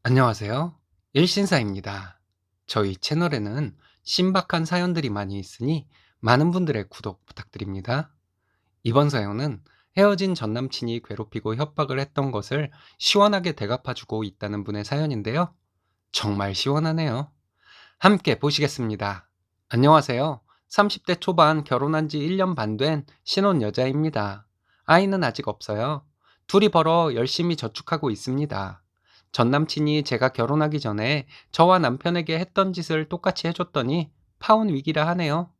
안녕하세요. 일신사입니다. 저희 채널에는 신박한 사연들이 많이 있으니 많은 분들의 구독 부탁드립니다. 이번 사연은 헤어진 전 남친이 괴롭히고 협박을 했던 것을 시원하게 대갚아주고 있다는 분의 사연인데요. 정말 시원하네요. 함께 보시겠습니다. 안녕하세요. 30대 초반 결혼한 지 1년 반 된 신혼 여자입니다. 아이는 아직 없어요. 둘이 벌어 열심히 저축하고 있습니다. 전 남친이 제가 결혼하기 전에 저와 남편에게 했던 짓을 똑같이 해줬더니 파혼 위기라 하네요.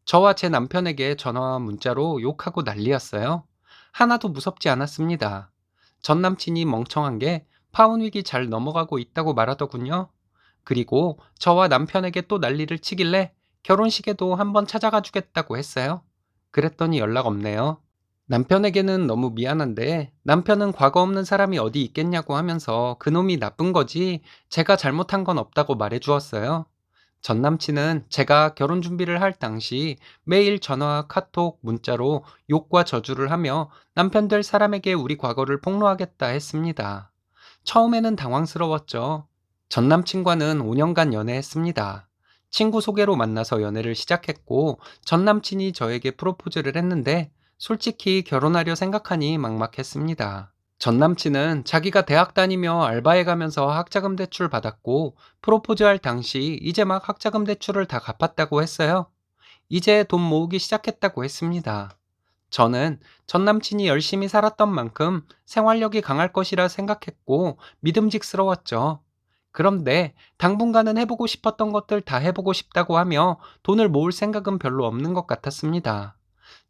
저와 제 남편에게 전화와 문자로 욕하고 난리였어요. 하나도 무섭지 않았습니다. 전 남친이 멍청한 게 파혼 위기 잘 넘어가고 있다고 말하더군요. 그리고 저와 남편에게 또 난리를 치길래 결혼식에도 한번 찾아가 주겠다고 했어요. 그랬더니 연락 없네요. 남편에게는 너무 미안한데 남편은 과거 없는 사람이 어디 있겠냐고 하면서 그놈이 나쁜 거지 제가 잘못한 건 없다고 말해 주었어요. 전 남친은 제가 결혼 준비를 할 당시 매일 전화와 카톡, 문자로 욕과 저주를 하며 남편 될 사람에게 우리 과거를 폭로하겠다 했습니다. 처음에는 당황스러웠죠. 전 남친과는 5년간 연애했습니다. 친구 소개로 만나서 연애를 시작했고 전 남친이 저에게 프로포즈를 했는데 솔직히 결혼하려 생각하니 막막했습니다. 전 남친은 자기가 대학 다니며 알바해 가면서 학자금 대출 받았고 프로포즈할 당시 이제 막 학자금 대출을 다 갚았다고 했어요. 이제 돈 모으기 시작했다고 했습니다. 저는 전 남친이 열심히 살았던 만큼 생활력이 강할 것이라 생각했고 믿음직스러웠죠. 그런데 당분간은 해보고 싶었던 것들 다 해보고 싶다고 하며 돈을 모을 생각은 별로 없는 것 같았습니다.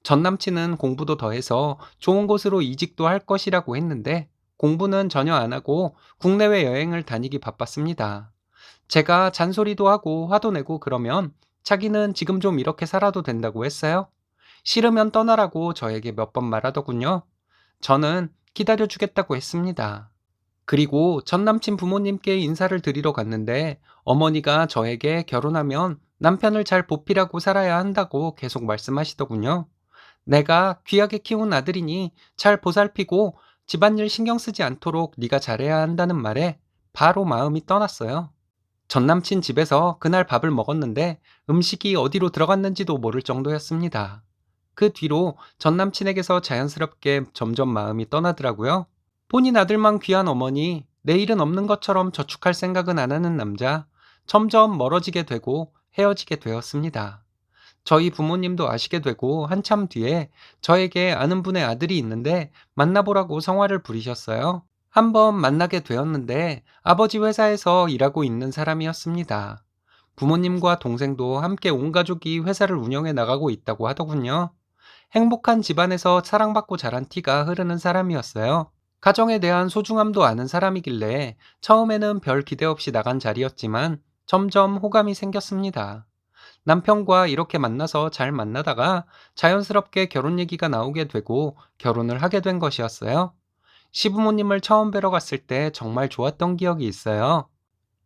전 남친은 공부도 더해서 좋은 곳으로 이직도 할 것이라고 했는데 공부는 전혀 안 하고 국내외 여행을 다니기 바빴습니다. 제가 잔소리도 하고 화도 내고 그러면 자기는 지금 좀 이렇게 살아도 된다고 했어요. 싫으면 떠나라고 저에게 몇 번 말하더군요. 저는 기다려주겠다고 했습니다. 그리고 전 남친 부모님께 인사를 드리러 갔는데 어머니가 저에게 결혼하면 남편을 잘 보필하고 살아야 한다고 계속 말씀하시더군요. 내가 귀하게 키운 아들이니 잘 보살피고 집안일 신경 쓰지 않도록 네가 잘해야 한다는 말에 바로 마음이 떠났어요. 전 남친 집에서 그날 밥을 먹었는데 음식이 어디로 들어갔는지도 모를 정도였습니다. 그 뒤로 전 남친에게서 자연스럽게 점점 마음이 떠나더라고요. 본인 아들만 귀한 어머니, 내일은 없는 것처럼 저축할 생각은 안 하는 남자, 점점 멀어지게 되고 헤어지게 되었습니다. 저희 부모님도 아시게 되고 한참 뒤에 저에게 아는 분의 아들이 있는데 만나보라고 성화를 부리셨어요. 한번 만나게 되었는데 아버지 회사에서 일하고 있는 사람이었습니다. 부모님과 동생도 함께 온 가족이 회사를 운영해 나가고 있다고 하더군요. 행복한 집안에서 사랑받고 자란 티가 흐르는 사람이었어요. 가정에 대한 소중함도 아는 사람이길래 처음에는 별 기대 없이 나간 자리였지만 점점 호감이 생겼습니다. 남편과 이렇게 만나서 잘 만나다가 자연스럽게 결혼 얘기가 나오게 되고 결혼을 하게 된 것이었어요. 시부모님을 처음 뵈러 갔을 때 정말 좋았던 기억이 있어요.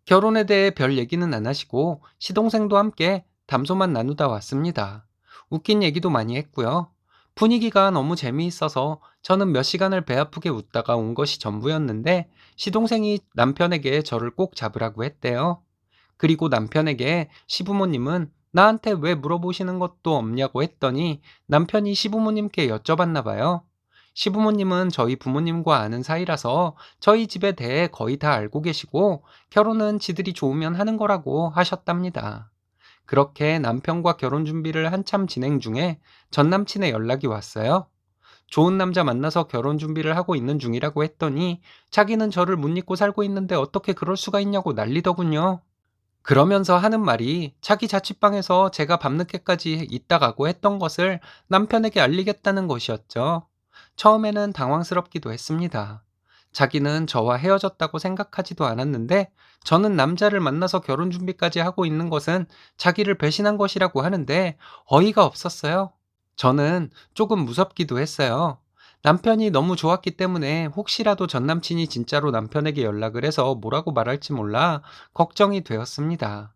결혼에 대해 별 얘기는 안 하시고 시동생도 함께 담소만 나누다 왔습니다. 웃긴 얘기도 많이 했고요. 분위기가 너무 재미있어서 저는 몇 시간을 배 아프게 웃다가 온 것이 전부였는데 시동생이 남편에게 저를 꼭 잡으라고 했대요. 그리고 남편에게 시부모님은 나한테 왜 물어보시는 것도 없냐고 했더니 남편이 시부모님께 여쭤봤나 봐요. 시부모님은 저희 부모님과 아는 사이라서 저희 집에 대해 거의 다 알고 계시고 결혼은 지들이 좋으면 하는 거라고 하셨답니다. 그렇게 남편과 결혼 준비를 한참 진행 중에 전 남친의 연락이 왔어요. 좋은 남자 만나서 결혼 준비를 하고 있는 중이라고 했더니 자기는 저를 못 잊고 살고 있는데 어떻게 그럴 수가 있냐고 난리더군요. 그러면서 하는 말이 자기 자취방에서 제가 밤늦게까지 있다 가고 했던 것을 남편에게 알리겠다는 것이었죠. 처음에는 당황스럽기도 했습니다. 자기는 저와 헤어졌다고 생각하지도 않았는데 저는 남자를 만나서 결혼 준비까지 하고 있는 것은 자기를 배신한 것이라고 하는데 어이가 없었어요. 저는 조금 무섭기도 했어요. 남편이 너무 좋았기 때문에 혹시라도 전 남친이 진짜로 남편에게 연락을 해서 뭐라고 말할지 몰라 걱정이 되었습니다.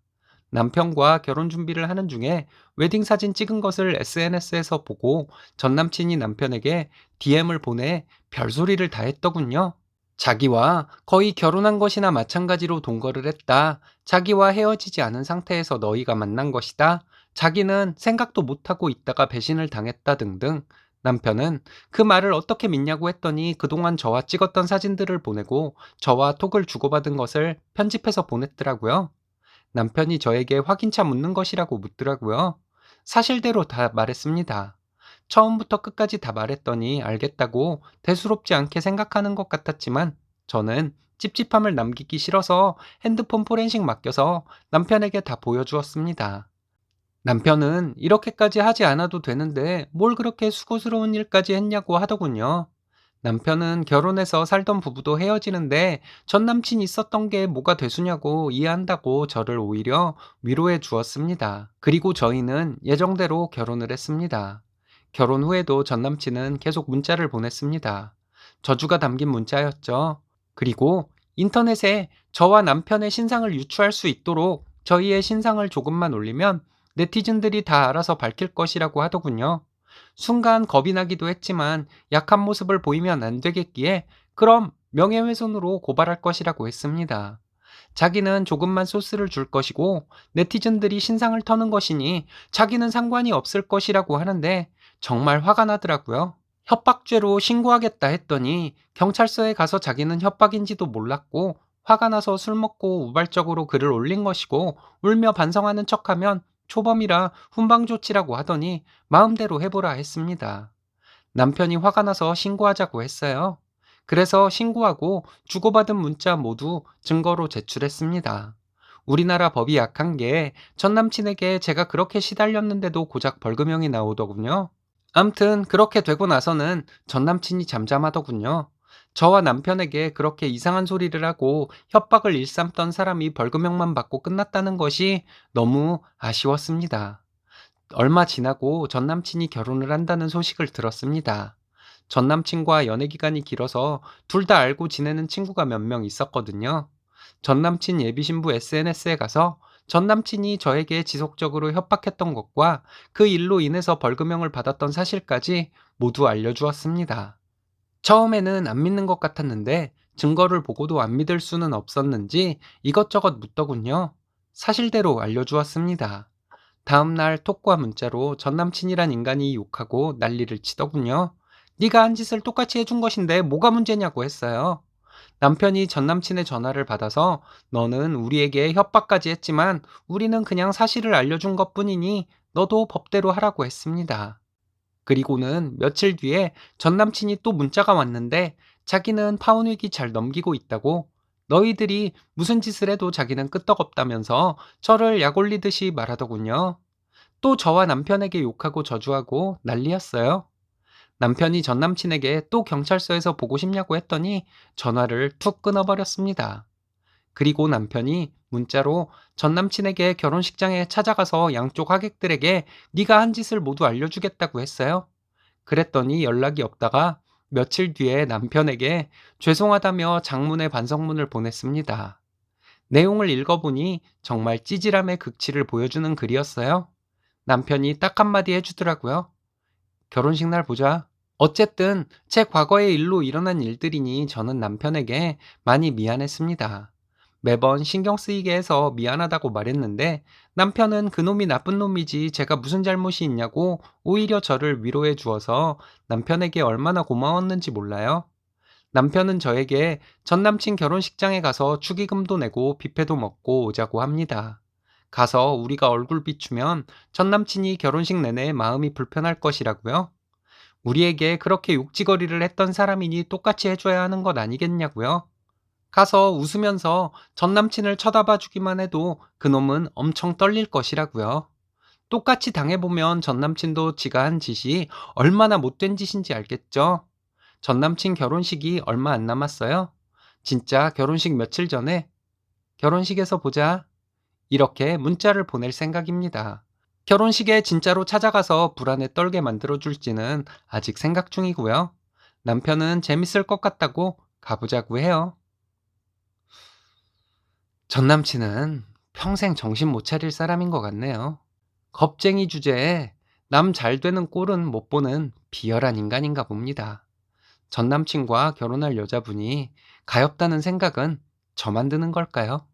남편과 결혼 준비를 하는 중에 웨딩 사진 찍은 것을 SNS에서 보고 전 남친이 남편에게 DM을 보내 별소리를 다 했더군요. 자기와 거의 결혼한 것이나 마찬가지로 동거를 했다. 자기와 헤어지지 않은 상태에서 너희가 만난 것이다. 자기는 생각도 못하고 있다가 배신을 당했다 등등. 남편은 그 말을 어떻게 믿냐고 했더니 그동안 저와 찍었던 사진들을 보내고 저와 톡을 주고받은 것을 편집해서 보냈더라고요. 남편이 저에게 확인차 묻는 것이라고 묻더라고요. 사실대로 다 말했습니다. 처음부터 끝까지 다 말했더니 알겠다고 대수롭지 않게 생각하는 것 같았지만 저는 찝찝함을 남기기 싫어서 핸드폰 포렌식 맡겨서 남편에게 다 보여주었습니다. 남편은 이렇게까지 하지 않아도 되는데 뭘 그렇게 수고스러운 일까지 했냐고 하더군요. 남편은 결혼해서 살던 부부도 헤어지는데 전 남친이 있었던 게 뭐가 대수냐고 이해한다고 저를 오히려 위로해 주었습니다. 그리고 저희는 예정대로 결혼을 했습니다. 결혼 후에도 전 남친은 계속 문자를 보냈습니다. 저주가 담긴 문자였죠. 그리고 인터넷에 저와 남편의 신상을 유추할 수 있도록 저희의 신상을 조금만 올리면 네티즌들이 다 알아서 밝힐 것이라고 하더군요. 순간 겁이 나기도 했지만 약한 모습을 보이면 안 되겠기에 그럼 명예훼손으로 고발할 것이라고 했습니다. 자기는 조금만 소스를 줄 것이고 네티즌들이 신상을 터는 것이니 자기는 상관이 없을 것이라고 하는데 정말 화가 나더라고요. 협박죄로 신고하겠다 했더니 경찰서에 가서 자기는 협박인지도 몰랐고 화가 나서 술 먹고 우발적으로 글을 올린 것이고 울며 반성하는 척하면 초범이라 훈방 조치라고 하더니 마음대로 해보라 했습니다. 남편이 화가 나서 신고하자고 했어요. 그래서 신고하고 주고받은 문자 모두 증거로 제출했습니다. 우리나라 법이 약한 게 전 남친에게 제가 그렇게 시달렸는데도 고작 벌금형이 나오더군요. 암튼 그렇게 되고 나서는 전 남친이 잠잠하더군요. 저와 남편에게 그렇게 이상한 소리를 하고 협박을 일삼던 사람이 벌금형만 받고 끝났다는 것이 너무 아쉬웠습니다. 얼마 지나고 전 남친이 결혼을 한다는 소식을 들었습니다. 전 남친과 연애 기간이 길어서 둘 다 알고 지내는 친구가 몇 명 있었거든요. 전 남친 예비 신부 SNS에 가서 전 남친이 저에게 지속적으로 협박했던 것과 그 일로 인해서 벌금형을 받았던 사실까지 모두 알려주었습니다. 처음에는 안 믿는 것 같았는데 증거를 보고도 안 믿을 수는 없었는지 이것저것 묻더군요. 사실대로 알려주었습니다. 다음날 톡과 문자로 전 남친이란 인간이 욕하고 난리를 치더군요. 네가 한 짓을 똑같이 해준 것인데 뭐가 문제냐고 했어요. 남편이 전 남친의 전화를 받아서 너는 우리에게 협박까지 했지만 우리는 그냥 사실을 알려준 것뿐이니 너도 법대로 하라고 했습니다. 그리고는 며칠 뒤에 전 남친이 또 문자가 왔는데 자기는 파혼 위기 잘 넘기고 있다고 너희들이 무슨 짓을 해도 자기는 끄떡없다면서 저를 약 올리듯이 말하더군요. 또 저와 남편에게 욕하고 저주하고 난리였어요. 남편이 전 남친에게 또 경찰서에서 보고 싶냐고 했더니 전화를 툭 끊어버렸습니다. 그리고 남편이 문자로 전 남친에게 결혼식장에 찾아가서 양쪽 하객들에게 네가 한 짓을 모두 알려주겠다고 했어요. 그랬더니 연락이 없다가 며칠 뒤에 남편에게 죄송하다며 장문의 반성문을 보냈습니다. 내용을 읽어보니 정말 찌질함의 극치를 보여주는 글이었어요. 남편이 딱 한마디 해주더라고요. 결혼식 날 보자. 어쨌든 제 과거의 일로 일어난 일들이니 저는 남편에게 많이 미안했습니다. 매번 신경 쓰이게 해서 미안하다고 말했는데 남편은 그놈이 나쁜 놈이지 제가 무슨 잘못이 있냐고 오히려 저를 위로해 주어서 남편에게 얼마나 고마웠는지 몰라요. 남편은 저에게 전 남친 결혼식장에 가서 축의금도 내고 뷔페도 먹고 오자고 합니다. 가서 우리가 얼굴 비추면 전 남친이 결혼식 내내 마음이 불편할 것이라고요. 우리에게 그렇게 욕지거리를 했던 사람이니 똑같이 해줘야 하는 것 아니겠냐고요. 가서 웃으면서 전 남친을 쳐다봐 주기만 해도 그놈은 엄청 떨릴 것이라고요. 똑같이 당해보면 전 남친도 지가 한 짓이 얼마나 못된 짓인지 알겠죠? 전 남친 결혼식이 얼마 안 남았어요. 진짜 결혼식 며칠 전에 결혼식에서 보자. 이렇게 문자를 보낼 생각입니다. 결혼식에 진짜로 찾아가서 불안에 떨게 만들어줄지는 아직 생각 중이고요. 남편은 재밌을 것 같다고 가보자고 해요. 전 남친은 평생 정신 못 차릴 사람인 것 같네요. 겁쟁이 주제에 남 잘 되는 꼴은 못 보는 비열한 인간인가 봅니다. 전 남친과 결혼할 여자분이 가엾다는 생각은 저만 드는 걸까요?